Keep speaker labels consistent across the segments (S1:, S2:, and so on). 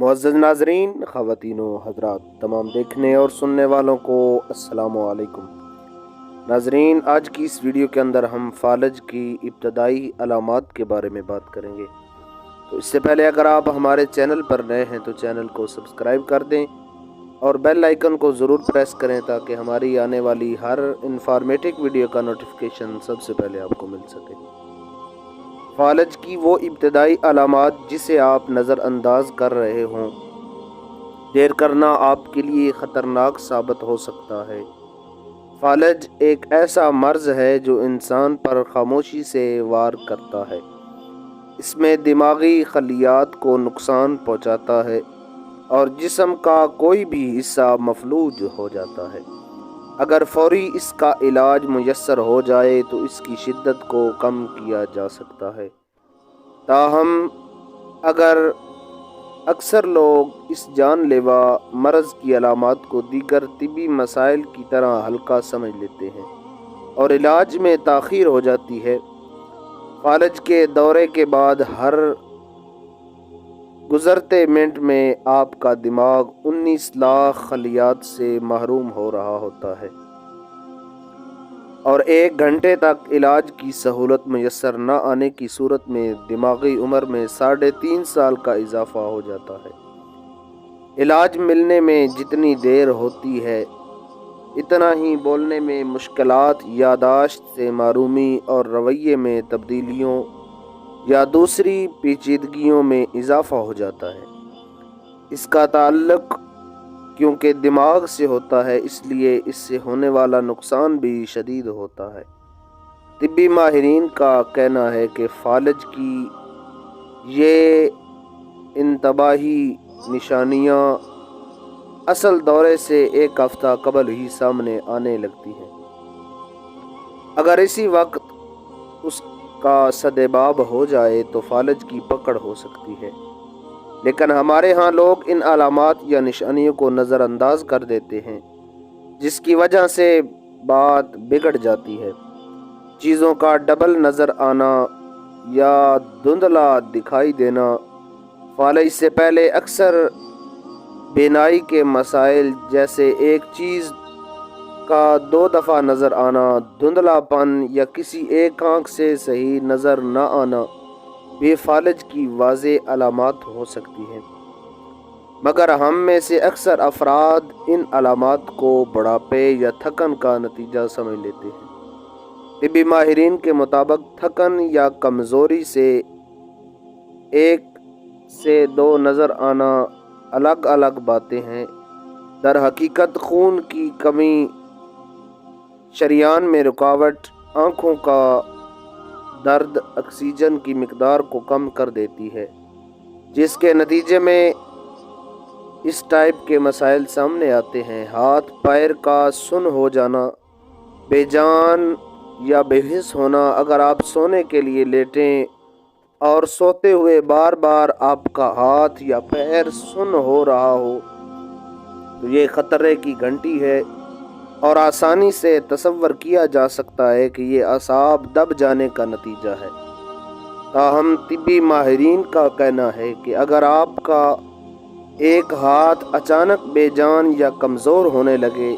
S1: मुअज़्ज़ज़ नाज़रीन, ख़वातीन व हज़रात, तमाम देखने और सुनने वालों को अस्सलामु अलैकुम। नाज़रीन, आज की इस वीडियो के अंदर हम फ़ालज की इब्तदाई अलामात के बारे में बात करेंगे। तो इससे पहले अगर आप हमारे चैनल पर नए हैं तो चैनल को सब्सक्राइब कर दें और बेल आइकन को ज़रूर प्रेस करें ताकि हमारी आने वाली हर इंफॉर्मेटिव वीडियो का नोटिफिकेशन सबसे पहले आपको मिल सके। फ़ालज की वो इब्तदाई अलामात जिसे आप नज़रअंदाज कर रहे हों, देर करना आपके लिए ख़तरनाक साबित हो सकता है। फ़ालज एक ऐसा मर्ज़ है जो इंसान पर खामोशी से वार करता है। इसमें दिमागी खलियात को नुकसान पहुँचाता है और जिस्म का कोई भी हिस्सा मफलूज हो जाता है। अगर फौरी इसका इलाज मुयस्सर हो जाए तो इसकी शिद्दत को कम किया जा सकता है। ताहम अक्सर लोग इस जानलेवा मर्ज़ की अलामात को दीगर तिबी मसाइल की तरह हल्का समझ लेते हैं और इलाज में ताख़ीर हो जाती है। फ़ालज के दौरे के बाद हर गुज़रते मिनट में आपका दिमाग 19 लाख खलियात से महरूम हो रहा होता है और 1 घंटे तक इलाज की सहूलत मुयस्सर न आने की सूरत में दिमागी उम्र में 3.5 साल का इजाफा हो जाता है। इलाज मिलने में जितनी देर होती है इतना ही बोलने में मुश्किलात, यादाश्त से मारूमी और रवैये में तब्दीलियों या दूसरी पेचीदगियों में इजाफा हो जाता है। इसका ताल्लुक़ क्योंकि दिमाग से होता है, इसलिए इससे होने वाला नुकसान भी शदीद होता है। तिब्बी माहिरीन का कहना है कि फ़ालज की ये इंतबाही निशानियाँ असल दौरे से 1 हफ़्ता कबल ही सामने आने लगती हैं। अगर इसी वक्त उसका सदेबाब हो जाए तो फ़ालज की पकड़ हो सकती है, लेकिन हमारे यहाँ लोग इन अलामात या निशानियों को नज़रअंदाज कर देते हैं, जिसकी वजह से बात बिगड़ जाती है। चीज़ों का डबल नज़र आना या धुंधला दिखाई देना। फ़ालज से पहले अक्सर बीनाई के मसाइल जैसे एक चीज़ का 2 दफ़ा नज़र आना, धुंधलापन या किसी एक आँख से सही नज़र न आना भी फ़ालज की वाज़ेह अलामात हो सकती हैं। मगर हम में से अक्सर अफराद इन अलामात को बुढ़ापे या थकन का नतीजा समझ लेते हैं। तिब्बी माहिरीन के मुताबिक थकन या कमज़ोरी से 1 से 2 नज़र आना अलग अलग बातें हैं। दर हकीकत खून की कमी, शरियान में रुकावट, आँखों का दर्द ऑक्सीजन की मिकदार को कम कर देती है, जिसके नतीजे में इस टाइप के मसाइल सामने आते हैं। हाथ पैर का सुन्न हो जाना, बेजान या बेहिस होना। अगर आप सोने के लिए लेटें और सोते हुए बार बार आपका हाथ या पैर सुन्न हो रहा हो तो ये ख़तरे की घंटी है और आसानी से तसव्वुर किया जा सकता है कि ये असाब दब जाने का नतीजा है। ताहम तिब्बी माहिरीन का कहना है कि अगर आपका एक हाथ अचानक बेजान या कमज़ोर होने लगे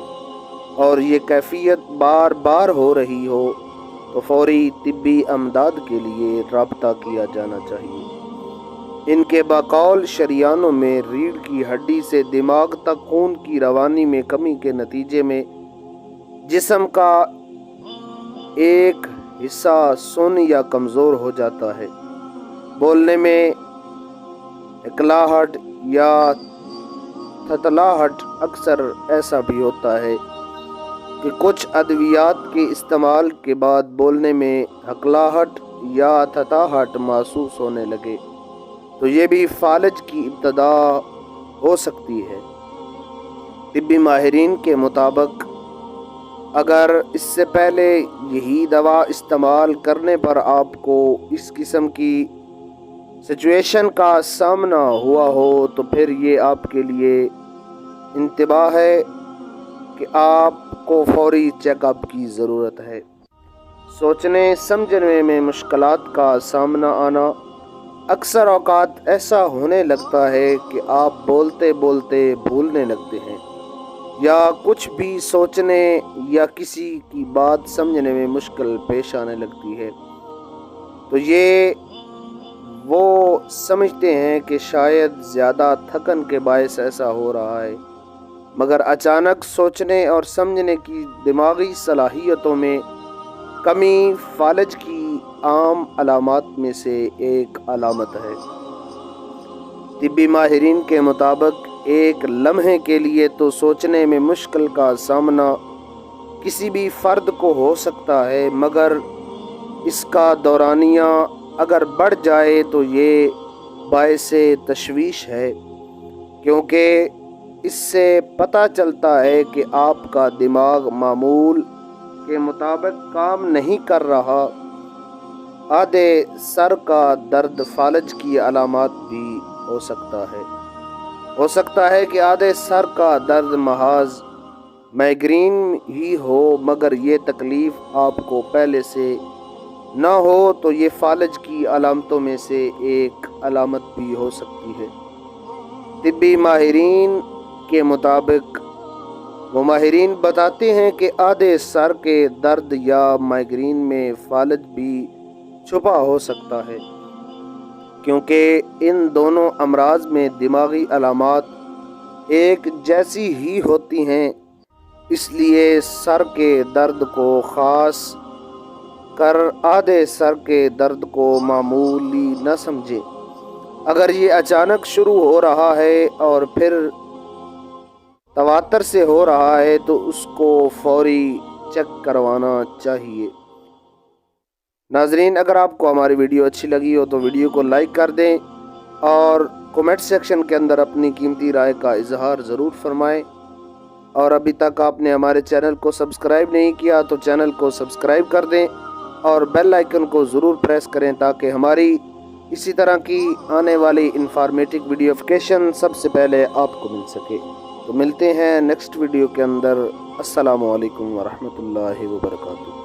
S1: और ये कैफियत बार बार हो रही हो तो फौरी तिब्बी अमदाद के लिए रब्ता किया जाना चाहिए। इनके बकौल शरियानों में रीढ़ की हड्डी से दिमाग तक खून की रवानी में कमी के नतीजे में जिस्म का एक हिस्सा सुन्न या कमज़ोर हो जाता है। बोलने में इकलाहट या थतलाहट। अक्सर ऐसा भी होता है कि कुछ अद्वियात के इस्तेमाल के बाद बोलने में हकलाहट या थताहट महसूस होने लगे तो ये भी फ़ालज की इब्तदा हो सकती है। तिब्बी माहिरीन के मुताबिक अगर इससे पहले यही दवा इस्तेमाल करने पर आपको इस किस्म की सिचुएशन का सामना हुआ हो तो फिर ये आपके लिए इंतबाह है कि आपको फौरी चेकअप की ज़रूरत है। सोचने समझने में मुश्किलात का सामना आना, اکثر اوقات ایسا ہونے لگتا ہے کہ آپ بولتے بولتے بھولنے لگتے ہیں، یا کچھ بھی سوچنے یا کسی کی بات سمجھنے میں مشکل پیش آنے لگتی ہے، تو یہ وہ سمجھتے ہیں کہ شاید زیادہ تھکن کے باعث ایسا ہو رہا ہے، مگر اچانک سوچنے اور سمجھنے کی دماغی صلاحیتوں میں کمی فالج کی عام علامات میں سے ایک علامت ہے۔ طبی ماہرین کے مطابق ایک لمحے کے لیے تو سوچنے میں مشکل کا سامنا کسی بھی فرد کو ہو سکتا ہے، مگر اس کا دورانیہ اگر بڑھ جائے تو یہ باعث تشویش ہے، کیونکہ اس سے پتہ چلتا ہے کہ آپ کا دماغ معمول کے مطابق کام نہیں کر رہا۔ آدھے سر کا درد فالج کی علامات بھی ہو سکتا ہے کہ آدھے سر کا درد محض مائیگرین ہی ہو، مگر یہ تکلیف آپ کو پہلے سے نہ ہو تو یہ فالج کی علامتوں میں سے ایک علامت بھی ہو سکتی ہے۔ طبی ماہرین کے مطابق وہ ماہرین بتاتے ہیں کہ آدھے سر کے درد یا مائیگرین میں فالج بھی چھپا ہو سکتا ہے، کیونکہ ان دونوں امراض میں دماغی علامات ایک جیسی ہی ہوتی ہیں، اس لیے سر کے درد کو خاص کر آدھے سر کے درد کو معمولی نہ سمجھیں۔ اگر یہ اچانک شروع ہو رہا ہے اور پھر تواتر سے ہو رہا ہے تو اس کو فوری چیک کروانا چاہیے۔ ناظرین، اگر آپ کو ہماری ویڈیو اچھی لگی ہو تو ویڈیو کو لائک کر دیں اور کومنٹ سیکشن کے اندر اپنی قیمتی رائے کا اظہار ضرور فرمائیں، اور ابھی تک آپ نے ہمارے چینل کو سبسکرائب نہیں کیا تو چینل کو سبسکرائب کر دیں اور بیل آئیکن کو ضرور پریس کریں تاکہ ہماری اسی طرح کی آنے والی انفارمیٹو ویڈیوفیکیشن سب سے پہلے آپ کو مل سکے۔ تو ملتے ہیں نیکسٹ ویڈیو کے اندر۔ السلام علیکم ورحمۃ اللہ وبرکاتہ۔